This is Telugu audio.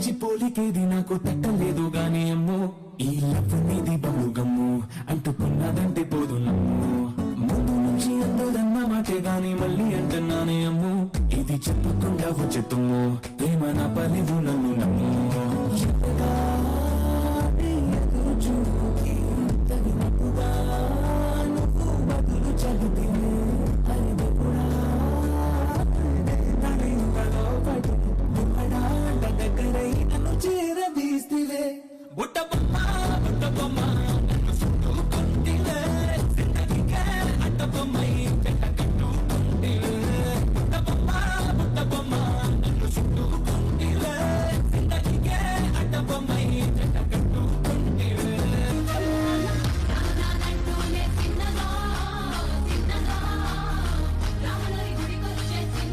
మంచి పోలికేది నాకు తట్టలేదు గాని అమ్మో ఈ లవ్ అనేది బహుగమ్ము అంటుకున్నదంటే పోదు నమ్ము ముందు నుంచి అందరన్న మాటే గాని మళ్ళీ అంటున్నానే అమ్ము ఇది చెప్పకుండా వచ్చేతుమ్ము ప్రేమ నా పలివు నన్ను నమ్ము ఎదురు చూపుకి తగినట్టుగా నువ్వు బదులు చదివితే అది కూడా దగ్గర నన్ను చేరదీస్తే బుట్ట